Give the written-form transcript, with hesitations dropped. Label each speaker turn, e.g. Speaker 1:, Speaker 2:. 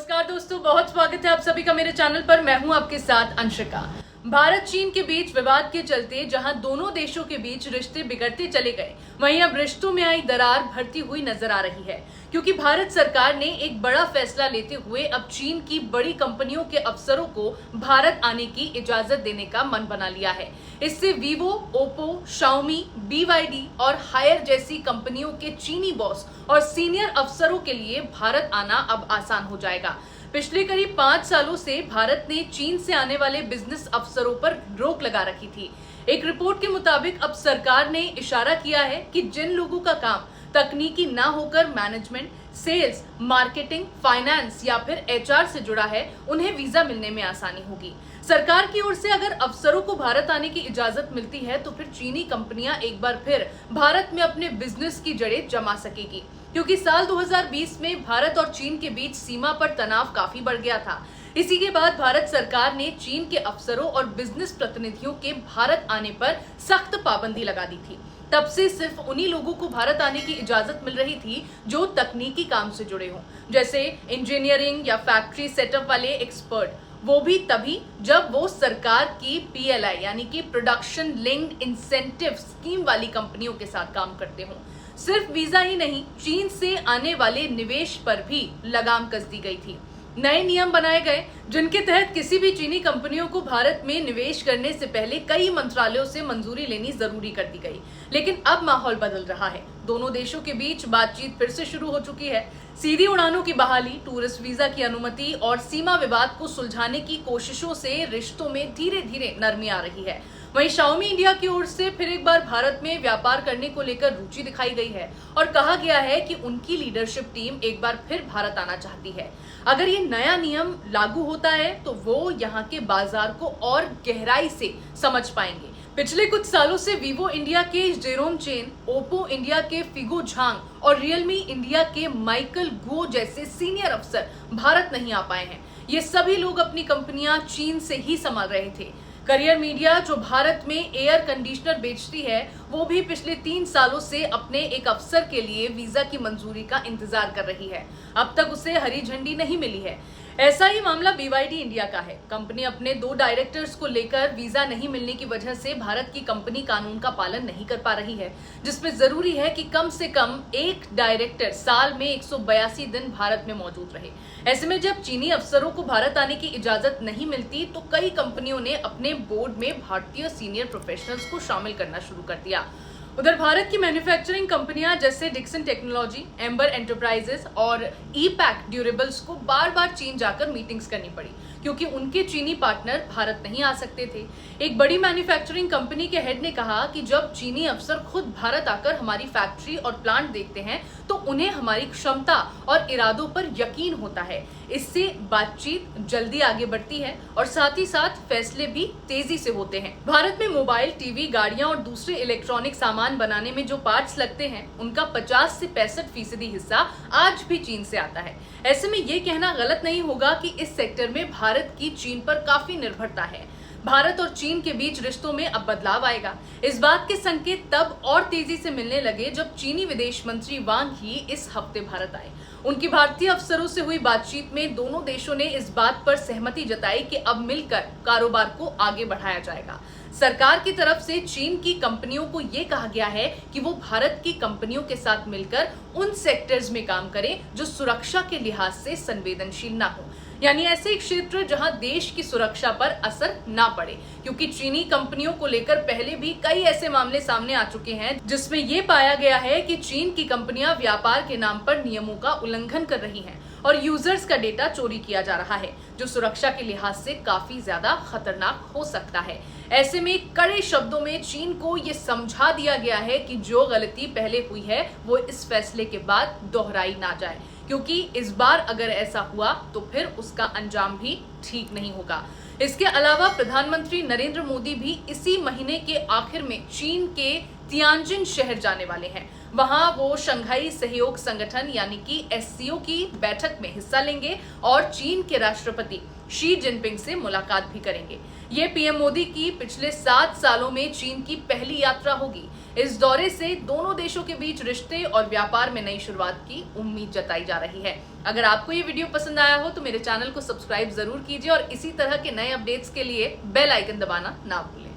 Speaker 1: नमस्कार दोस्तों, बहुत स्वागत है आप सभी का मेरे चैनल पर। मैं हूं आपके साथ अंशिका। भारत चीन के बीच विवाद के चलते जहां दोनों देशों के बीच रिश्ते बिगड़ते चले गए, वहीं अब रिश्तों में आई दरार बढ़ती हुई नजर आ रही है, क्योंकि भारत सरकार ने एक बड़ा फैसला लेते हुए अब चीन की बड़ी कंपनियों के अफसरों को भारत आने की इजाजत देने का मन बना लिया है। इससे वीवो, ओप्पो, शाओमी, BYD और हायर जैसी कंपनियों के चीनी बॉस और सीनियर अफसरों के लिए भारत आना अब आसान हो जाएगा। पिछले करीब 5 सालों से भारत ने चीन से आने वाले बिजनेस अफसरों पर रोक लगा रखी थी। एक रिपोर्ट के मुताबिक अब सरकार ने इशारा किया है कि जिन लोगों का काम तकनीकी ना होकर मैनेजमेंट, सेल्स, मार्केटिंग, फाइनेंस या फिर HR से जुड़ा है, उन्हें वीजा मिलने में आसानी होगी। सरकार की ओर से अगर अफसरों को भारत आने की इजाजत मिलती है तो फिर चीनी कंपनियां एक बार फिर भारत में अपने बिजनेस की जड़ें जमा सकेगी, क्योंकि साल 2020 में भारत और चीन के बीच सीमा पर तनाव काफी बढ़ गया था। इसी के बाद भारत सरकार ने चीन के अफसरों और बिजनेस प्रतिनिधियों के भारत आने पर सख्त पाबंदी लगा दी थी। तब से सिर्फ उन्हीं लोगों को भारत आने की इजाजत मिल रही थी जो तकनीकी काम से जुड़े हों, जैसे इंजीनियरिंग या फैक्ट्री सेटअप वाले एक्सपर्ट, वो भी तभी जब वो सरकार की PLI यानी कि प्रोडक्शन लिंक्ड इंसेंटिव स्कीम वाली कंपनियों के साथ काम करते हों। सिर्फ वीजा ही नहीं, चीन से आने वाले निवेश पर भी लगाम कस दी गई थी। नए नियम बनाए गए जिनके तहत किसी भी चीनी कंपनियों को भारत में निवेश करने से पहले कई मंत्रालयों से मंजूरी लेनी जरूरी कर दी गई। लेकिन अब माहौल बदल रहा है। दोनों देशों के बीच बातचीत फिर से शुरू हो चुकी है। सीधी उड़ानों की बहाली, टूरिस्ट वीजा की अनुमति और सीमा विवाद को सुलझाने की कोशिशों से रिश्तों में धीरे धीरे नरमी आ रही है। वहीं शाओमी इंडिया की ओर से फिर एक बार भारत में व्यापार करने को लेकर रुचि दिखाई गई है और कहा गया है कि उनकी लीडरशिप टीम एक बार फिर भारत आना चाहती है। अगर ये नया नियम लागू होता है तो वो यहाँ के बाजार को और गहराई से समझ पाएंगे। पिछले कुछ सालों से वीवो इंडिया के जेरोम चेन, ओप्पो इंडिया के फिगो झांग और रियलमी इंडिया के माइकल गुओ जैसे सीनियर अफसर भारत नहीं आ पाए हैं। ये सभी लोग अपनी कंपनियां चीन से ही संभाल रहे थे। करियर मीडिया, जो भारत में एयर कंडीशनर बेचती है, वो भी पिछले 3 सालों से अपने एक अफसर के लिए वीजा की मंजूरी का इंतजार कर रही है। अब तक उसे हरी झंडी नहीं मिली है। ऐसा ही मामला BYD इंडिया का है। कंपनी अपने 2 डायरेक्टर्स को लेकर वीजा नहीं मिलने की वजह से भारत की कंपनी कानून का पालन नहीं कर पा रही है, जिसमें जरूरी है कि कम से कम एक डायरेक्टर साल में 182 दिन भारत में मौजूद रहे। ऐसे में जब चीनी अफसरों को भारत आने की इजाजत नहीं मिलती तो कई कंपनियों ने अपने बोर्ड में भारतीय सीनियर प्रोफेशनल्स को शामिल करना शुरू कर दिया। उधर भारत की मैन्युफैक्चरिंग कंपनियां जैसे डिक्सन टेक्नोलॉजी, एम्बर एंटरप्राइजेस और ईपैक ड्यूरेबल्स को बार बार चीन जाकर मीटिंग्स करनी पड़ी, क्योंकि उनके चीनी पार्टनर भारत नहीं आ सकते थे। एक बड़ी मैन्युफैक्चरिंग कंपनी के हेड ने कहा कि जब चीनी अफसर खुद भारत आकर हमारी फैक्ट्री और प्लांट देखते हैं तो उन्हें हमारी क्षमता और इरादों पर यकीन होता है। इससे बातचीत जल्दी आगे बढ़ती है और साथ ही साथ फैसले भी तेजी से होते हैं। भारत में मोबाइल, टीवी, गाड़ियां और दूसरे इलेक्ट्रॉनिक सामान बनाने में जो पार्ट्स लगते हैं, उनका 50 से 65% हिस्सा आज भी चीन से आता है। ऐसे में ये कहना गलत नहीं होगा कि इस सेक्टर में भारत की चीन पर काफी निर्भरता है। भारत और चीन के बीच रिश्तों में अब बदलाव आएगा। इस बात के संकेत तब और तेजी से मिलने लगे जब चीनी विदेश मंत्री वांग ही इस हफ्ते भारत आए। उनकी भारतीय अफसरों से हुई बातचीत में दोनों देशों ने इस बात पर सहमति जताई कि अब मिलकर कारोबार को आगे बढ़ाया जाएगा। सरकार की तरफ से चीन की कंपनियों को ये कहा गया है कि वो भारत की कंपनियों के साथ मिलकर उन सेक्टर्स में काम करें जो सुरक्षा के लिहाज से संवेदनशील ना हो, यानी ऐसे क्षेत्र जहां देश की सुरक्षा पर असर ना पड़े, क्योंकि चीनी कंपनियों को लेकर पहले भी कई ऐसे मामले सामने आ चुके हैं जिसमें ये पाया गया है कि चीन की कंपनियां व्यापार के नाम पर नियमों का उल्लंघन कर रही हैं और यूजर्स का डेटा चोरी किया जा रहा है, जो सुरक्षा के लिहाज से काफी ज्यादा खतरनाक हो सकता है। ऐसे में कड़े शब्दों में चीन को ये समझा दिया गया है कि जो गलती पहले हुई है वो इस फैसले के बाद दोहराई ना जाए, क्योंकि इस बार अगर ऐसा हुआ तो फिर उसका अंजाम भी ठीक नहीं होगा। इसके अलावा प्रधानमंत्री नरेंद्र मोदी भी इसी महीने के आखिर में चीन के तियानजिन शहर जाने वाले हैं। वहां वो शंघाई सहयोग संगठन यानी कि SCO की बैठक में हिस्सा लेंगे और चीन के राष्ट्रपति शी जिनपिंग से मुलाकात भी करेंगे। ये पीएम मोदी की पिछले 7 सालों में चीन की पहली यात्रा होगी। इस दौरे से दोनों देशों के बीच रिश्ते और व्यापार में नई शुरुआत की उम्मीद जताई जा रही है। अगर आपको ये वीडियो पसंद आया हो तो मेरे चैनल को सब्सक्राइब जरूर कीजिए और इसी तरह के नए अपडेट्स के लिए बेल आइकन दबाना ना भूलें।